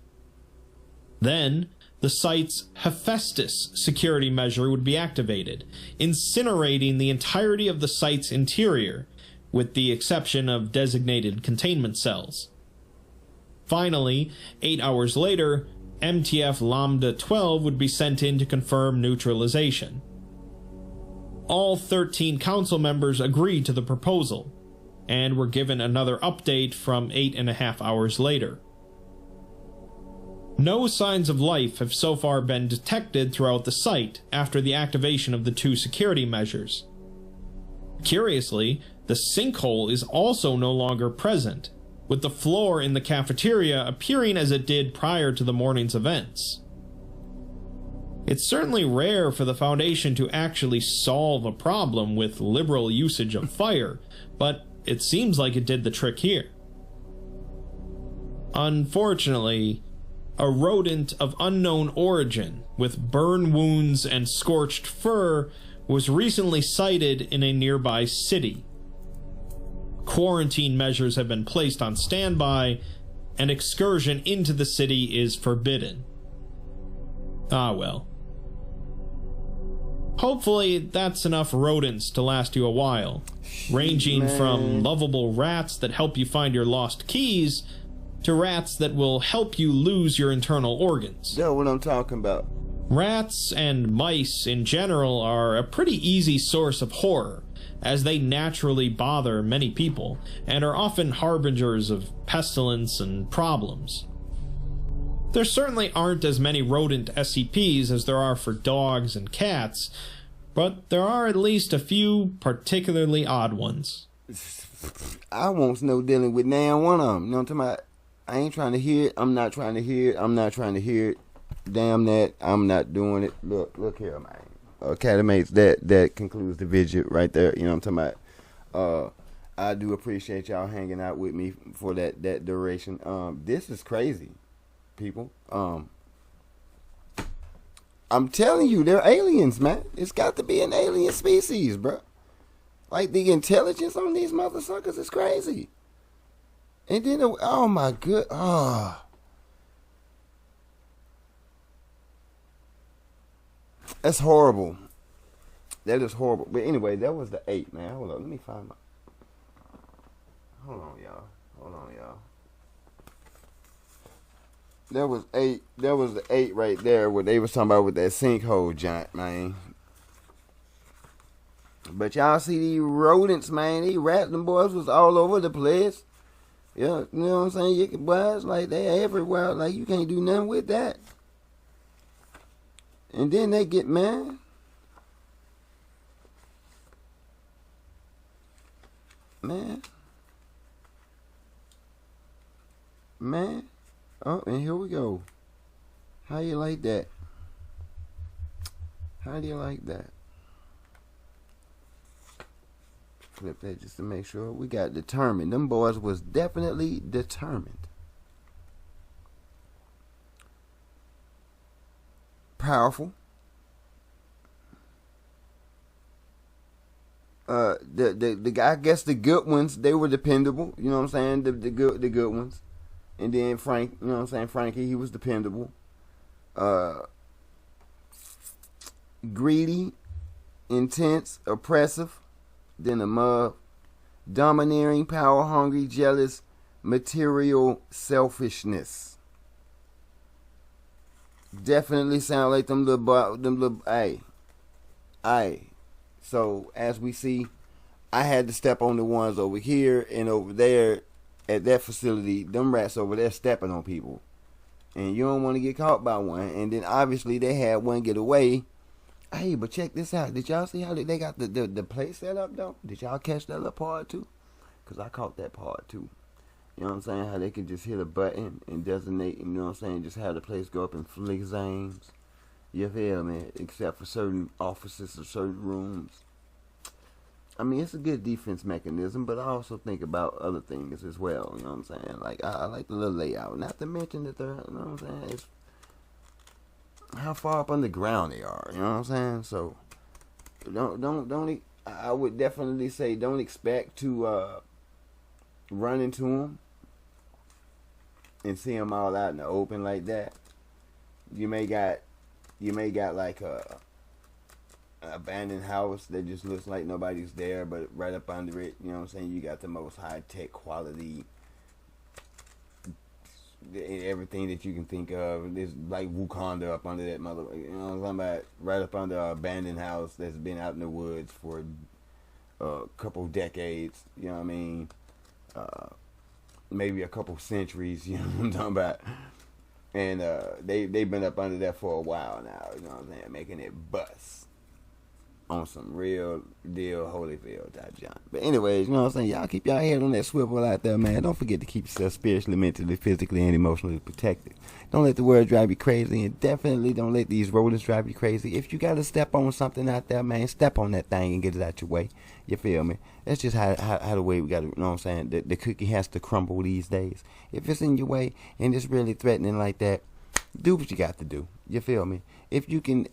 Then, the site's Hephaestus security measure would be activated, incinerating the entirety of the site's interior, with the exception of designated containment cells. Finally, 8 hours later, MTF Lambda 12 would be sent in to confirm neutralization. All 13 council members agreed to the proposal, and were given another update from 8.5 hours later. No signs of life have so far been detected throughout the site after the activation of the two security measures. Curiously, the sinkhole is also no longer present, with the floor in the cafeteria appearing as it did prior to the morning's events. It's certainly rare for the Foundation to actually solve a problem with liberal usage of fire, but it seems like it did the trick here. Unfortunately, a rodent of unknown origin with burn wounds and scorched fur was recently sighted in a nearby city. Quarantine measures have been placed on standby, and excursion into the city is forbidden. Ah well. Hopefully that's enough rodents to last you a while, ranging from lovable rats that help you find your lost keys to rats that will help you lose your internal organs. That's what I'm talking about. Rats and mice in general are a pretty easy source of horror, as they naturally bother many people, and are often harbingers of pestilence and problems. There certainly aren't as many rodent SCPs as there are for dogs and cats, but there are at least a few particularly odd ones. I won't no dealing with now one of them. You know what I'm talking about? I ain't trying to hear it. I'm not trying to hear it. I'm not trying to hear it. damn that. I'm not doing it. Look here, man. Academates, that concludes the video right there. You know what I'm talking about? I do appreciate y'all hanging out with me for that duration. This is crazy, people. I'm telling you, they're aliens, man. It's got to be an alien species, bro. Like, the intelligence on these mother suckers is crazy. And then, oh my good, that's horrible. That is horrible. But anyway, that was the 8, man. Hold on, let me find my. Hold on, y'all. That was 8. That was the 8 right there. What they was talking about with that sinkhole giant, man. But y'all see these rodents, man. These rats, them boys was all over the place. Yeah, you know what I'm saying? You can, boys, like, they everywhere. Like, you can't do nothing with that. And then they get mad. Man. Oh, and here we go. How you like that? How do you like that? Flip that just to make sure. We got determined. Them boys was definitely determined. Powerful. The I guess the good ones, they were dependable. You know what I'm saying? The good ones. And then Frank, you know what I'm saying? Frankie, he was dependable. Greedy, intense, oppressive. Then a mug. Domineering, power hungry, jealous, material selfishness. Definitely sound like them little, hey. So as we see, I had to step on the ones over here and over there at that facility. Them rats over there stepping on people, and you don't want to get caught by one. And then obviously they had one get away. Hey, but check this out. Did y'all see how they got the place set up though? Did y'all catch that little part too? Cause I caught that part too. You know what I'm saying? How they can just hit a button and designate, you know what I'm saying? Just have the place go up in flames. You feel me? Except for certain offices or certain rooms. I mean, it's a good defense mechanism, but I also think about other things as well. You know what I'm saying? Like, I like the little layout. Not to mention that they're, you know what I'm saying? It's how far up underground they are. You know what I'm saying? So, don't. I would definitely say don't expect to run into them and see them all out in the open like that. You may got like a abandoned house that just looks like nobody's there, but right up under it, you know what I'm saying, you got the most high-tech quality, everything that you can think of. There's like Wakanda up under that mother, you know what I'm talking about, right up under an abandoned house that's been out in the woods for a couple decades, you know what I mean, maybe a couple centuries, you know what I'm talking about. And they've been up under that for a while now, you know what I'm saying, making it bust on some real deal Holyfield type junk. But anyways, you know what I'm saying, y'all keep y'all head on that swivel out there, man. Don't forget to keep yourself spiritually, mentally, physically, and emotionally protected. Don't let the world drive you crazy, and definitely don't let these rodents drive you crazy. If you gotta step on something out there, man, step on that thing and get it out your way. You feel me? That's just how the way we gotta, you know what I'm saying, the cookie has to crumble these days. If it's in your way and it's really threatening like that, do what you got to do. You feel me? If you can,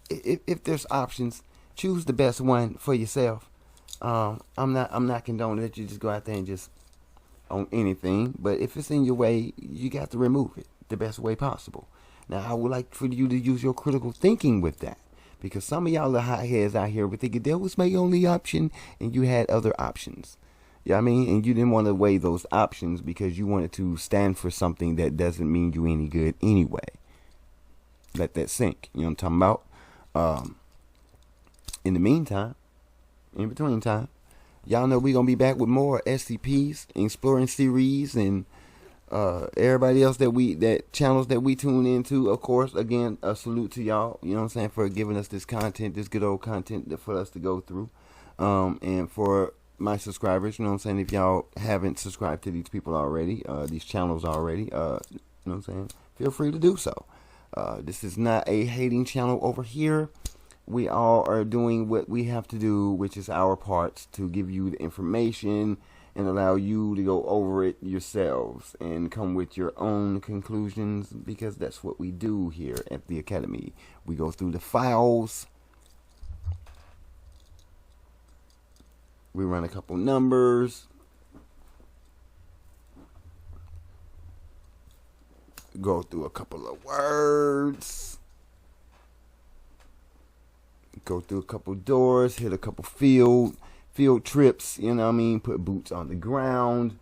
if there's options, choose the best one for yourself. I'm not condoning that you just go out there and just on anything, but if it's in your way, you got to remove it the best way possible. Now, I would like for you to use your critical thinking with that, because some of y'all are hotheads out here would think that was my only option, and you had other options. You know what I mean? And you didn't want to weigh those options because you wanted to stand for something that doesn't mean you any good anyway. Let that sink. You know what I'm talking about? In the meantime, in between time, y'all know we're going to be back with more SCPs, Exploring series, and everybody else that channels that we tune into. Of course, again, a salute to y'all, you know what I'm saying, for giving us this content, this good old content for us to go through. And for my subscribers, you know what I'm saying, if y'all haven't subscribed to these people already, these channels already, you know what I'm saying, feel free to do so. This is not a hating channel over here. We all are doing what we have to do, which is our parts to give you the information and allow you to go over it yourselves and come with your own conclusions, because that's what we do here at the Academy. We go through the files, we run a couple numbers, go through a couple of words, go through a couple doors, hit a couple field trips, you know what I mean, put boots on the ground,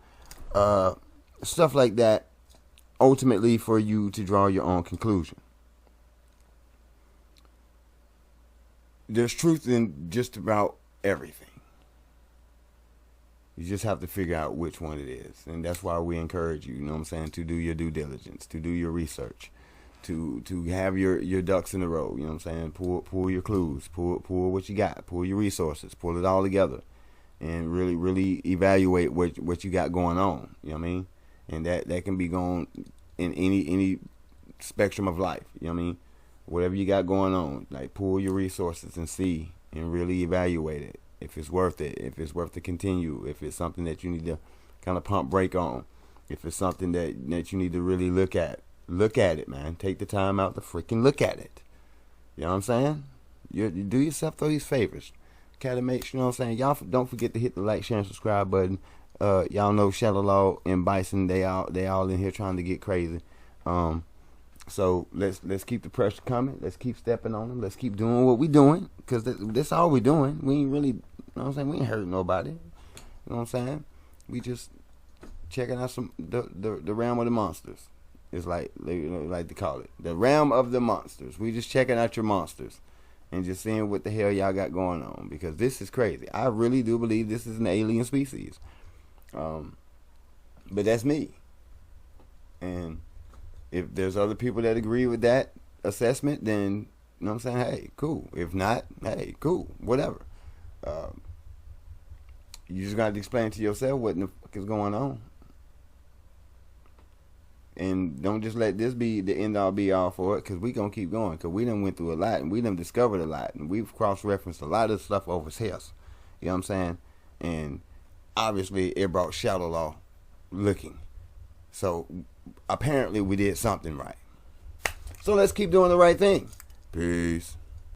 stuff like that, ultimately for you to draw your own conclusion. There's truth in just about everything. You just have to figure out which one it is. And that's why we encourage you, you know what I'm saying, to do your due diligence, to do your research, to have your ducks in a row, you know what I'm saying? Pull your clues, pull what you got, pull your resources, pull it all together, and really evaluate what you got going on, you know what I mean? And that can be going in any spectrum of life, you know what I mean? Whatever you got going on, like pull your resources and see and really evaluate it. If it's worth it, if it's worth to continue, if it's something that you need to kind of pump brake on, if it's something that you need to really look at it, man. Take the time out to freaking look at it. You know what I'm saying? You do yourself these favors. Gotta make sure, you know what I'm saying? Y'all don't forget to hit the like, share, and subscribe button. Y'all know Shadow Law and Bison, they all in here trying to get crazy. So let's keep the pressure coming. Let's keep stepping on them. Let's keep doing what we doing, because that's all we doing. We ain't really, you know what I'm saying? We ain't hurting nobody. You know what I'm saying? We just checking out the realm of the monsters. It's like they like to call it, the realm of the monsters. We just checking out your monsters and just seeing what the hell y'all got going on, because this is crazy. I really do believe this is an alien species. But that's me. And if there's other people that agree with that assessment, then, you know what I'm saying, hey, cool. If not, hey, cool, whatever. You just got to explain to yourself what the fuck is going on. And don't just let this be the end-all be-all for it, because we going to keep going, because we done went through a lot, and we done discovered a lot, and we've cross-referenced a lot of stuff over here. You know what I'm saying? And obviously, it brought Shadow Law looking. So, apparently, we did something right. So, let's keep doing the right thing. Peace.